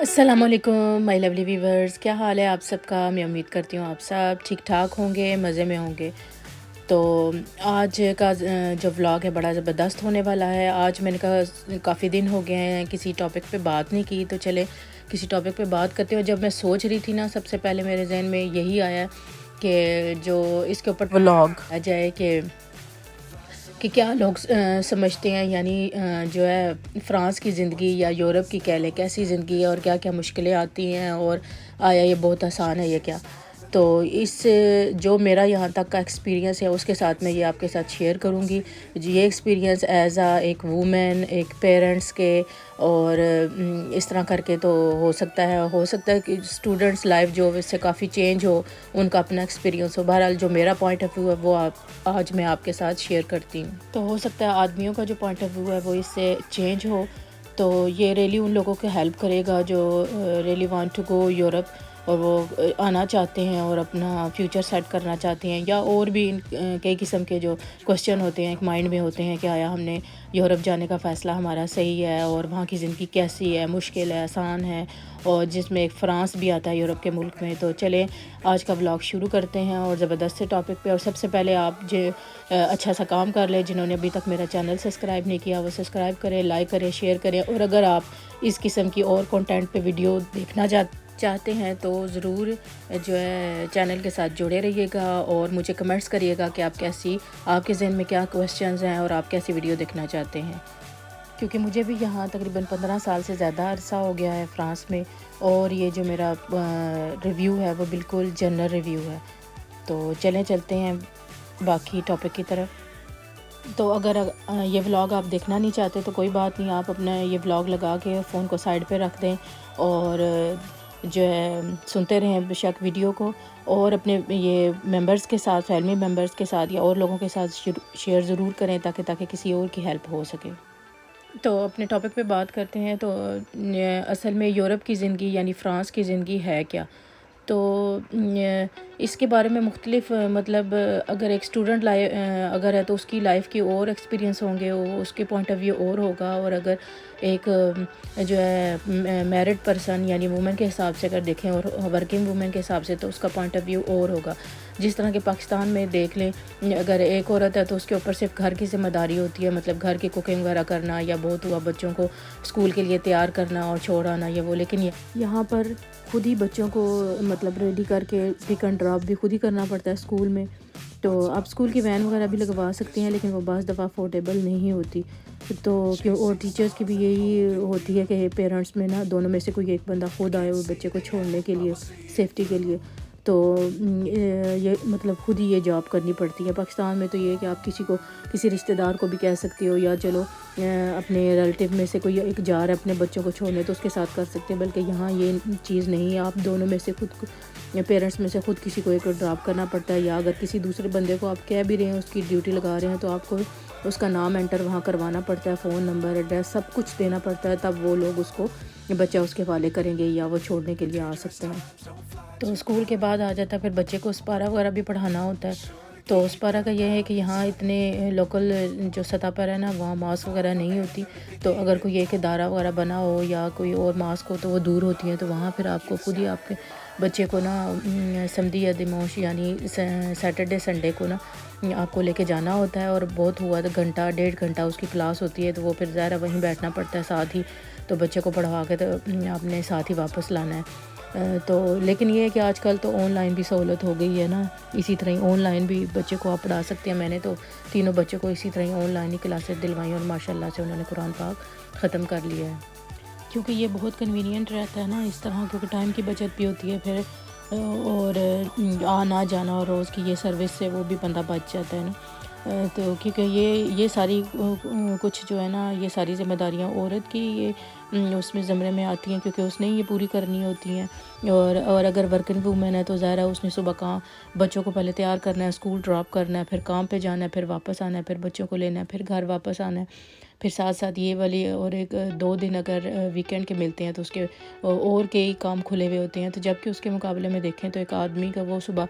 السلام علیکم مائی lovely viewers, کیا حال ہے آپ سب کا؟ میں امید کرتی ہوں آپ سب ٹھیک ٹھاک ہوں گے، مزے میں ہوں گے۔ تو آج کا جو ولاگ ہے بڑا زبردست ہونے والا ہے۔ آج میں نے کہا کافی دن ہو گئے ہیں کسی ٹاپک پہ بات نہیں کی، تو چلے کسی ٹاپک پہ بات کرتے ہیں۔ جب میں سوچ رہی تھی نا، سب سے پہلے میرے ذہن میں یہی آیا کہ جو اس کے اوپر ولاگ آ جائے کہ کیا لوگ سمجھتے ہیں، یعنی جو ہے فرانس کی زندگی یا یورپ کی کہہ لیں کیسی زندگی ہے، اور کیا کیا مشکلیں آتی ہیں، اور آیا یہ بہت آسان ہے یہ کیا۔ تو اس جو میرا یہاں تک کا ایکسپیرینس ہے اس کے ساتھ میں یہ آپ کے ساتھ شیئر کروں گی۔ یہ ایکسپیرینس ایز ایک وومن، ایک پیرنٹس کے، اور اس طرح کر کے تو ہو سکتا ہے کہ اسٹوڈنٹس لائف جو اس سے کافی چینج ہو، ان کا اپنا ایکسپیرینس ہو۔ بہرحال جو میرا پوائنٹ آف ویو ہے وہ آج میں آپ کے ساتھ شیئر کرتی ہوں۔ تو ہو سکتا ہے آدمیوں کا جو پوائنٹ آف ویو ہے وہ اس سے چینج ہو، تو یہ ریلی ان لوگوں کو ہیلپ کرے گا جو really want to go Europe, اور وہ آنا چاہتے ہیں اور اپنا فیوچر سیٹ کرنا چاہتے ہیں، یا اور بھی کئی قسم کے جو کوسچن ہوتے ہیں ایک مائنڈ میں ہوتے ہیں کہ آیا ہم نے یورپ جانے کا فیصلہ ہمارا صحیح ہے، اور وہاں کی زندگی کیسی ہے، مشکل ہے، آسان ہے، اور جس میں ایک فرانس بھی آتا ہے یورپ کے ملک میں۔ تو چلیں آج کا ولاگ شروع کرتے ہیں اور زبردست سے ٹاپک پہ۔ اور سب سے پہلے آپ جو اچھا سا کام کر لیں، جنہوں نے ابھی تک میرا چینل سبسکرائب نہیں کیا وہ سبسکرائب کریں، لائک کریں، شیئر کریں، اور اگر آپ اس قسم کی اور کنٹینٹ پہ ویڈیو دیکھنا چاہتے ہیں تو ضرور جو ہے چینل کے ساتھ جڑے رہیے گا، اور مجھے کمنٹس کریے گا کہ آپ کے ذہن میں کیا کوسچنز ہیں اور آپ کیسی ویڈیو دیکھنا چاہتے ہیں، کیونکہ مجھے بھی یہاں تقریباً 15 سال سے زیادہ عرصہ ہو گیا ہے فرانس میں، اور یہ جو میرا ریویو ہے وہ بالکل جنرل ریویو ہے۔ تو چلتے ہیں باقی ٹاپک کی طرف۔ تو اگر یہ ولاگ آپ دیکھنا نہیں چاہتے تو کوئی بات نہیں، آپ اپنا یہ ولاگ لگا کے فون کو سائڈ پہ رکھ دیں، اور جو ہے سنتے رہیں بے شک ویڈیو کو، اور اپنے یہ ممبرز کے ساتھ، فیملی ممبرز کے ساتھ یا اور لوگوں کے ساتھ شیئر ضرور کریں تاکہ کسی اور کی ہیلپ ہو سکے۔ تو اپنے ٹاپک پہ بات کرتے ہیں۔ تو اصل میں یورپ کی زندگی یعنی فرانس کی زندگی ہے کیا؟ تو اس کے بارے میں مختلف مطلب اگر ایک اسٹوڈنٹ اگر ہے تو اس کی لائف کی اور ایکسپیرینس ہوں گے، اس کے پوائنٹ آف ویو اور ہوگا، اور اگر ایک جو ہے میرڈ پرسن یعنی وومن کے حساب سے اگر دیکھیں اور ورکنگ وومن کے حساب سے تو اس کا پوائنٹ آف ویو اور ہوگا۔ جس طرح کہ پاکستان میں دیکھ لیں، اگر ایک عورت ہے تو اس کے اوپر صرف گھر کی ذمہ داری ہوتی ہے، مطلب گھر کی کوکنگ وغیرہ کرنا، یا بہت ہوا بچوں کو اسکول کے لیے تیار کرنا اور چھوڑ آنا یا وہ، لیکن یہاں پر خود ہی بچوں کو مطلب ریڈی کر کے پک اینڈ ڈراپ بھی خود ہی کرنا پڑتا ہے اسکول میں۔ تو آپ اسکول کی وین وغیرہ بھی لگوا سکتے ہیں، لیکن وہ بعض دفعہ افورڈیبل نہیں ہوتی، تو اور ٹیچرز کی بھی یہی ہوتی ہے کہ پیرنٹس میں نا دونوں میں سے کوئی ایک بندہ خود آئے وہ بچے کو چھوڑنے کے لیے، سیفٹی کے لیے، تو یہ مطلب خود ہی یہ جاب کرنی پڑتی ہے۔ پاکستان میں تو یہ ہے کہ آپ کسی رشتہ دار کو بھی کہہ سکتے ہو، یا چلو اپنے ریلیٹیو میں سے کوئی ایک جا رہا ہے اپنے بچوں کو چھوڑنے تو اس کے ساتھ کر سکتے ہیں، بلکہ یہاں یہ چیز نہیں ہے، آپ دونوں میں سے پیرنٹس میں سے خود کسی کو ایک ڈراپ کرنا پڑتا ہے، یا اگر کسی دوسرے بندے کو آپ کہہ بھی رہے ہیں اس کی ڈیوٹی لگا رہے ہیں تو آپ کو اس کا نام انٹر وہاں کروانا پڑتا ہے، فون نمبر، ایڈریس سب کچھ دینا پڑتا ہے، تب وہ لوگ اس کو بچہ اس کے حوالے کریں گے یا وہ چھوڑنے کے لیے آ سکتے ہیں۔ تو اسکول کے بعد آ جاتا ہے پھر بچے کو اسپارہ وغیرہ بھی پڑھانا ہوتا ہے۔ تو اسپارہ کا یہ ہے کہ یہاں اتنے لوکل جو سطح پر ہے نا وہاں ماسک وغیرہ نہیں ہوتی، تو اگر کوئی ایک ادارہ وغیرہ بنا ہو یا کوئی اور ماسک ہو تو وہ دور ہوتی ہیں، تو وہاں پھر آپ کو خود ہی آپ کے بچے کو نا سمدی یا دموش یعنی سیٹرڈے سنڈے کو نا آپ کو لے کے جانا ہوتا ہے، اور بہت ہوا تو گھنٹہ 1.5 گھنٹہ اس کی کلاس ہوتی ہے، تو وہ پھر ظاہر وہیں بیٹھنا پڑتا ہے ساتھ ہی، تو بچے کو پڑھوا کے تو آپ نے ساتھ ہی واپس لانا ہے۔ تو لیکن یہ ہے کہ آج کل تو آن لائن بھی سہولت ہو گئی ہے نا، اسی طرح ہی آن لائن بھی بچے کو آپ پڑھا سکتے ہیں۔ میں نے تو تینوں بچوں کو اسی طرح ہی آن لائن ہی کلاسز دلوائیں، اور ماشاء اللہ سے انہوں نے قرآن پاک ختم کر لیا ہے، کیونکہ یہ بہت کنوینئنٹ رہتا ہے نا اس طرح، کیونکہ ٹائم کی بچت بھی ہوتی ہے پھر، اور آنا جانا اور روز کی یہ سروس سے وہ بھی بندہ بچ جاتا ہے نا۔ تو کیونکہ یہ ساری کچھ جو ہے نا یہ ساری ذمہ داریاں عورت کی یہ اس میں زمرے میں آتی ہیں، کیونکہ اس نے یہ پوری کرنی ہوتی ہیں، اور اگر ورکنگ وومن ہے تو ظاہر ہے اس نے صبح بچوں کو پہلے تیار کرنا ہے، اسکول ڈراپ کرنا ہے، پھر کام پہ جانا ہے، پھر واپس آنا ہے، پھر بچوں کو لینا ہے، پھر گھر واپس آنا ہے، پھر ساتھ ساتھ یہ والی اور ایک 2 دن اگر ویکینڈ کے ملتے ہیں تو اس کے اور کئی کام کھلے ہوئے ہوتے ہیں، تو جب کہ اس کے مقابلے میں دیکھیں تو ایک آدمی کا وہ صبح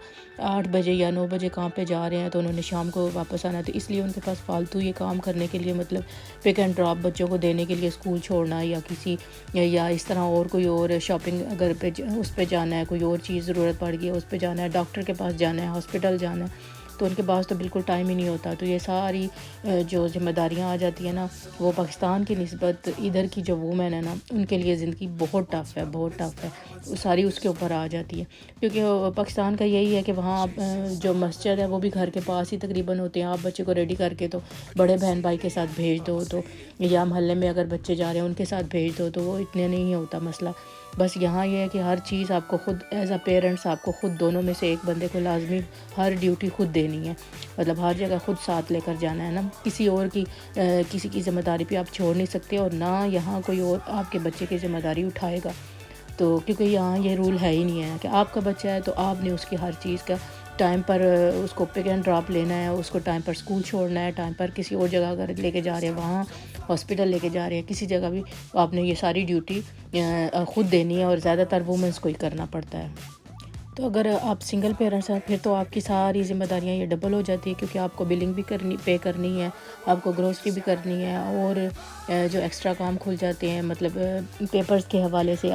8 بجے یا 9 بجے کام پہ جا رہے ہیں تو انہوں نے شام کو واپس آنا، تو اس لیے ان کے پاس فالتو یہ کام کرنے کے لیے مطلب پک اینڈ ڈراپ بچوں کو دینے کے لیے اسکول چھوڑنا یا کسی یا اس طرح اور کوئی اور شاپنگ اگر اس پہ جانا ہے، کوئی اور چیز ضرورت پڑ گئی ہے اس پہ جانا ہے، ڈاکٹر کے پاس جانا ہے، ہاسپٹل جانا ہے، تو ان کے پاس تو بالکل ٹائم ہی نہیں ہوتا۔ تو یہ ساری جو ذمہ داریاں آ جاتی ہیں نا، وہ پاکستان کی نسبت ادھر کی جو وومن ہے نا ان کے لیے زندگی بہت ٹف ہے، بہت ٹف ہے، وہ ساری اس کے اوپر آ جاتی ہے، کیونکہ پاکستان کا یہی ہے کہ وہاں جو مسجد ہے وہ بھی گھر کے پاس ہی تقریباً ہوتے ہیں، آپ بچے کو ریڈی کر کے تو بڑے بہن بھائی کے ساتھ بھیج دو، تو یا محلے میں اگر بچے جا رہے ہیں ان کے ساتھ بھیج دو، تو وہ اتنے نہیں ہوتا مسئلہ۔ بس یہاں یہ ہے کہ ہر چیز آپ کو خود ایز اے پیرنٹس آپ کو خود دونوں میں سے ایک بندے کو لازمی ہر ڈیوٹی خود دینی ہے، مطلب ہر جگہ خود ساتھ لے کر جانا ہے نا، کسی اور کی کسی کی ذمہ داری پہ آپ چھوڑ نہیں سکتے، اور نہ یہاں کوئی اور آپ کے بچے کی ذمہ داری اٹھائے گا، تو کیونکہ یہاں یہ رول ہے ہی نہیں ہے کہ آپ کا بچہ ہے تو آپ نے اس کی ہر چیز کا ٹائم پر اس کو پک اینڈ ڈراپ لینا ہے، اس کو ٹائم پر اسکول چھوڑنا ہے، ٹائم پر کسی اور جگہ اگر لے کے جا رہے ہیں وہاں ہاسپٹل لے کے جا رہے ہیں، کسی جگہ بھی آپ نے یہ ساری ڈیوٹی خود دینی ہے، اور زیادہ تر وومنس کو ہی کرنا پڑتا ہے۔ تو اگر آپ سنگل پیرنٹس ہیں پھر تو آپ کی ساری ذمہ داریاں یہ ڈبل ہو جاتی ہے، کیونکہ آپ کو بلنگ بھی پے کرنی ہے، آپ کو گروسری بھی کرنی ہے، اور جو ایکسٹرا کام کھل جاتے ہیں مطلب پیپرز کے حوالے سے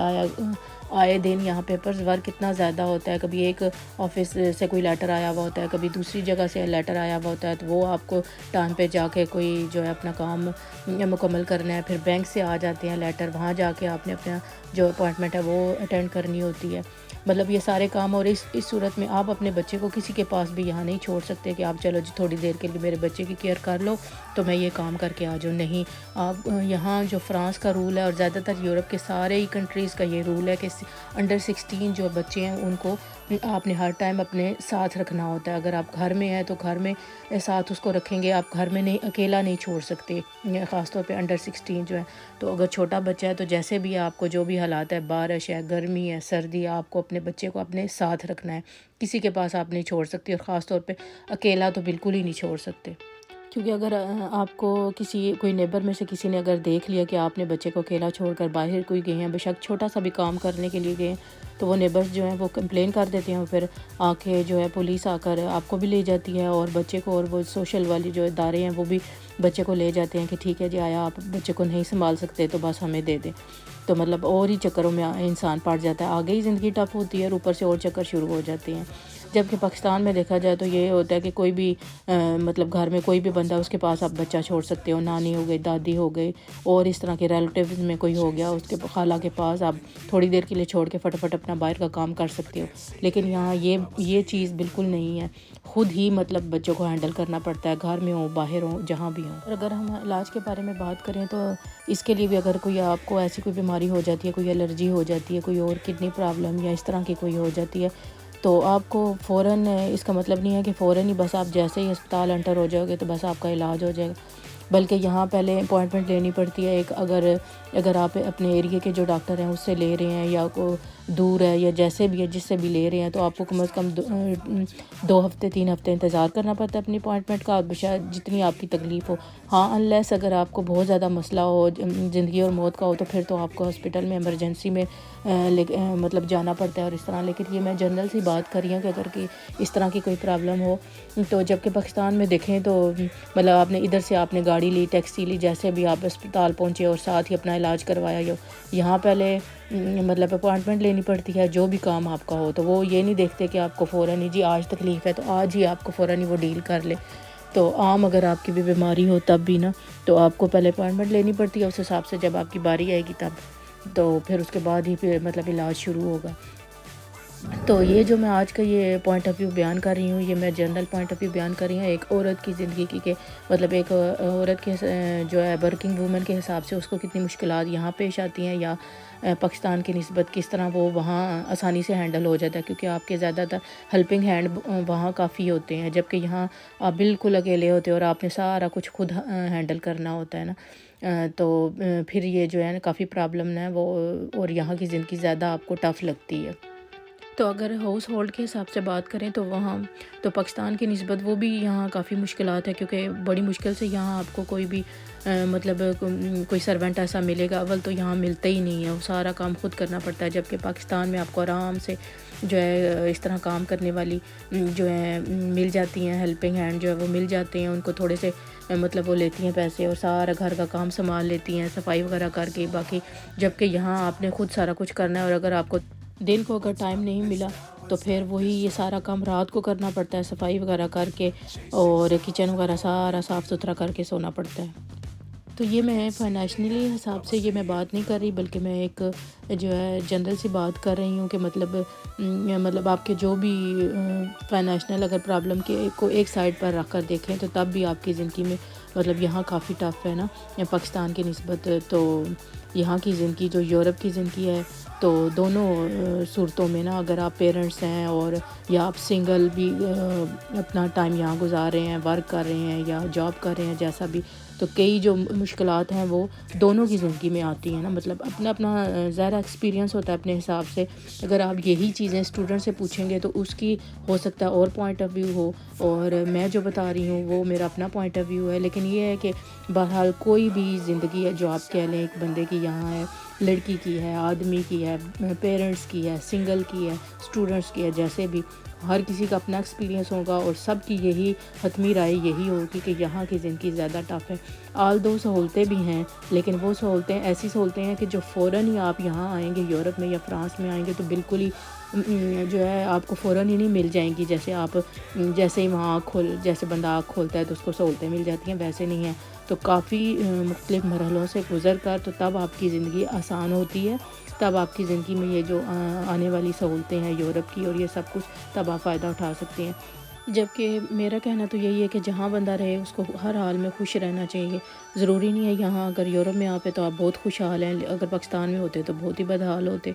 آئے دن یہاں پیپرز ورک کتنا زیادہ ہوتا ہے، کبھی ایک آفس سے کوئی لیٹر آیا ہوا ہوتا ہے، کبھی دوسری جگہ سے لیٹر آیا ہوا ہوتا ہے، تو وہ آپ کو ٹائم پہ جا کے کوئی جو ہے اپنا کام مکمل کرنا ہے، پھر بینک سے آ جاتے ہیں لیٹر، وہاں جا کے آپ نے اپنا جو اپوائنٹمنٹ ہے وہ اٹینڈ کرنی ہوتی ہے، مطلب یہ سارے کام، اور اس صورت میں آپ اپنے بچے کو کسی کے پاس بھی یہاں نہیں چھوڑ سکتے کہ آپ چلو جی تھوڑی دیر کے لیے میرے بچے کی کیئر کر لو تو میں یہ کام کر کے آ جاؤں، نہیں، آپ یہاں جو فرانس کا رول ہے اور زیادہ تر یورپ کے سارے ہی کنٹریز کا یہ رول ہے کہ انڈر 16 جو بچے ہیں ان کو آپ نے ہر ٹائم اپنے ساتھ رکھنا ہوتا ہے، اگر آپ گھر میں ہیں تو گھر میں ساتھ اس کو رکھیں گے، آپ گھر میں نہیں اکیلا نہیں چھوڑ سکتے، خاص طور پہ انڈر 16 جو ہے، تو اگر چھوٹا بچہ ہے تو جیسے بھی آپ کو جو بھی حالات ہے، بارش ہے، گرمی ہے، سردی ہے، آپ کو اپنے بچے کو اپنے ساتھ رکھنا ہے، کسی کے پاس آپ نہیں چھوڑ سکتے، اور خاص طور پہ اکیلا تو بالکل ہی نہیں چھوڑ سکتے، کیونکہ اگر آپ کو کوئی نیبر میں سے کسی نے اگر دیکھ لیا کہ آپ نے بچے کو اکیلا چھوڑ کر باہر کوئی گئے ہیں، بے شک چھوٹا سا بھی کام کرنے کے لیے گئے ہیں، تو وہ نیبرز جو ہیں وہ کمپلین کر دیتے ہیں، اور پھر آ کے جو ہے پولیس آ کر آپ کو بھی لے جاتی ہے اور بچے کو، اور وہ سوشل والی جو ادارے ہیں وہ بھی بچے کو لے جاتے ہیں کہ ٹھیک ہے جی آیا آپ بچے کو نہیں سنبھال سکتے تو بس ہمیں دے دیں، تو مطلب اور ہی چکروں میں انسان پڑ جاتا ہے، آگے ہی زندگی ٹف ہوتی ہے اور اوپر سے اور چکر شروع ہو جاتے ہیں، جبکہ پاکستان میں دیکھا جائے تو یہ ہوتا ہے کہ کوئی بھی مطلب گھر میں کوئی بھی بندہ اس کے پاس آپ بچہ چھوڑ سکتے ہو، نانی ہو گئی، دادی ہو گئی، اور اس طرح کے ریلیٹیوز میں کوئی ہو گیا اس کے خالہ کے پاس آپ تھوڑی دیر کے لیے چھوڑ کے فٹافٹ اپنا باہر کا کام کر سکتے ہو، لیکن یہاں یہ چیز بالکل نہیں ہے، خود ہی مطلب بچوں کو ہینڈل کرنا پڑتا ہے، گھر میں ہو باہر ہو جہاں بھی ہوں۔ اور اگر ہم علاج کے بارے میں بات کریں تو اس کے لیے بھی اگر کوئی آپ کو ایسی کوئی بیماری ہو جاتی ہے، کوئی الرجی ہو جاتی ہے، کوئی اور کڈنی پرابلم یا اس طرح کی کوئی ہو جاتی ہے، تو آپ کو فوراً، اس کا مطلب نہیں ہے کہ فوراً ہی بس آپ جیسے ہی اسپتال انٹر ہو جاؤ گے تو بس آپ کا علاج ہو جائے گا، بلکہ یہاں پہلے اپوائنٹمنٹ لینی پڑتی ہے ایک، اگر آپ اپنے ایریے کے جو ڈاکٹر ہیں اس سے لے رہے ہیں یا کو دور ہے یا جیسے بھی ہے جس سے بھی لے رہے ہیں، تو آپ کو کم از کم 2 ہفتے 3 ہفتے انتظار کرنا پڑتا ہے اپنی اپوائنٹمنٹ کا، شاید جتنی آپ کی تکلیف ہو، ہاں انلیس اگر آپ کو بہت زیادہ مسئلہ ہو زندگی اور موت کا ہو تو پھر تو آپ کو ہاسپٹل میں ایمرجنسی میں مطلب جانا پڑتا ہے اور اس طرح، لیکن یہ میں جنرل سی بات کر رہی ہوں کہ اگر اس طرح کی کوئی پرابلم ہو تو، جبکہ پاکستان میں دیکھیں تو مطلب آپ نے ادھر سے آپ نے گاڑی لی، ٹیکسی لی، جیسے بھی آپ اسپتال پہنچے اور ساتھ ہی اپنا علاج کروایا، یہاں پہلے مطلب اپوائنٹمنٹ لینی پڑتی ہے، جو بھی کام آپ کا ہو تو وہ یہ نہیں دیکھتے کہ آپ کو فوراً ہی جی آج تکلیف ہے تو آج ہی آپ کو فوراً ہی وہ ڈیل کر لے، تو عام اگر آپ کی بھی بیماری ہو تب بھی نا، تو آپ کو پہلے اپوائنٹمنٹ لینی پڑتی ہے، اس حساب سے جب آپ کی باری آئے گی تب، تو پھر اس کے بعد ہی پھر مطلب علاج شروع ہوگا۔ تو یہ جو میں آج کا یہ پوائنٹ آف ویو بیان کر رہی ہوں، یہ میں جنرل پوائنٹ آف ویو بیان کر رہی ہوں ایک عورت کی زندگی کی، کہ مطلب ایک عورت کے جو ہے ورکنگ وومن کے حساب سے اس کو کتنی مشکلات یہاں پیش آتی ہیں، یا پاکستان کی نسبت کس طرح وہ وہاں آسانی سے ہینڈل ہو جاتا ہے، کیونکہ آپ کے زیادہ تر ہیلپنگ ہینڈ وہاں کافی ہوتے ہیں، جبکہ یہاں آپ بالکل اکیلے ہوتے ہیں اور آپ نے سارا کچھ خود ہینڈل کرنا ہوتا ہے نا، تو پھر یہ جو ہے نا کافی پرابلم ہے وہ، اور یہاں کی زندگی زیادہ آپ کو ٹف لگتی ہے۔ تو اگر ہاؤس ہولڈ کے حساب سے بات کریں تو وہاں تو پاکستان کی نسبت وہ بھی یہاں کافی مشکلات ہے، کیونکہ بڑی مشکل سے یہاں آپ کو کوئی بھی مطلب کوئی سرونٹ ایسا ملے گا، اول تو یہاں ملتے ہی نہیں ہے، وہ سارا کام خود کرنا پڑتا ہے، جبکہ پاکستان میں آپ کو آرام سے جو ہے اس طرح کام کرنے والی جو ہے مل جاتی ہیں، ہیلپنگ ہینڈ جو ہے وہ مل جاتے ہیں، ان کو تھوڑے سے مطلب وہ لیتی ہیں پیسے اور سارا گھر کا کام سنبھال لیتی ہیں، صفائی وغیرہ کر کے باقی، جبکہ یہاں آپ نے خود سارا کچھ کرنا ہے، اور اگر آپ کو دن کو اگر ٹائم نہیں ملا تو پھر وہی یہ سارا کام رات کو کرنا پڑتا ہے، صفائی وغیرہ کر کے اور کچن وغیرہ سارا صاف ستھرا کر کے سونا پڑتا ہے۔ تو یہ میں فائنینشلی حساب سے یہ میں بات نہیں کر رہی، بلکہ میں ایک جو ہے جنرل سی بات کر رہی ہوں کہ مطلب آپ کے جو بھی فائنینشنل اگر پرابلم کے کو ایک سائڈ پر رکھ کر دیکھیں تو تب بھی آپ کی زندگی میں مطلب یہاں کافی ٹف ہے نا پاکستان کی نسبت، تو یہاں کی زندگی جو یورپ کی زندگی ہے تو دونوں صورتوں میں نا اگر آپ پیرنٹس ہیں اور یا آپ سنگل بھی اپنا ٹائم یہاں گزار رہے ہیں، ورک کر رہے ہیں یا جاب کر رہے ہیں جیسا بھی، تو کئی جو مشکلات ہیں وہ دونوں کی زندگی میں آتی ہیں نا، مطلب اپنا اپنا ظاہر ایکسپیرینس ہوتا ہے اپنے حساب سے، اگر آپ یہی چیزیں اسٹوڈنٹ سے پوچھیں گے تو اس کی ہو سکتا ہے اور پوائنٹ آف ویو ہو، اور میں جو بتا رہی ہوں وہ میرا اپنا پوائنٹ آف ویو ہے، لیکن یہ ہے کہ بہرحال کوئی بھی زندگی ہے جو آپ کہہ لیں ایک بندے کی یہاں ہے، لڑکی کی ہے، آدمی کی ہے، پیرنٹس کی ہے، سنگل کی ہے، اسٹوڈنٹس کی ہے، جیسے بھی ہر کسی کا اپنا ایکسپیرینس ہوگا اور سب کی یہی حتمی رائے یہی ہوگی کہ یہاں کی زندگی زیادہ ٹف ہے۔ آل دو سہولتیں بھی ہیں، لیکن وہ سہولتیں ایسی سہولتیں ہیں کہ جو فوراً ہی آپ یہاں آئیں گے یورپ میں یا فرانس میں آئیں گے تو بالکل ہی جو ہے آپ کو فوراً ہی نہیں مل جائیں گی، جیسے ہی وہاں جیسے بندہ آنکھ کھولتا ہے تو اس کو سہولتیں مل جاتی ہیں، ویسے نہیں ہیں، تو کافی مختلف مرحلوں سے گزر کر تو تب آپ کی زندگی آسان ہوتی ہے، تب آپ کی زندگی میں یہ جو آنے والی سہولتیں ہیں یورپ کی اور یہ سب کچھ تب آپ فائدہ اٹھا سکتے ہیں۔ جبکہ میرا کہنا تو یہی ہے کہ جہاں بندہ رہے اس کو ہر حال میں خوش رہنا چاہیے، ضروری نہیں ہے یہاں اگر یورپ میں آپ ہیں تو آپ بہت خوشحال ہیں، اگر پاکستان میں ہوتے تو بہت ہی بدحال ہوتے،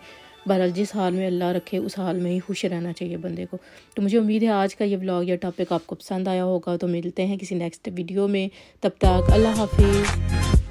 بہرحال جس حال میں اللہ رکھے اس حال میں ہی خوش رہنا چاہیے بندے کو۔ تو مجھے امید ہے آج کا یہ ولاگ یا ٹاپک آپ کو پسند آیا ہوگا، تو ملتے ہیں کسی نیکسٹ ویڈیو میں، تب تک اللہ حافظ۔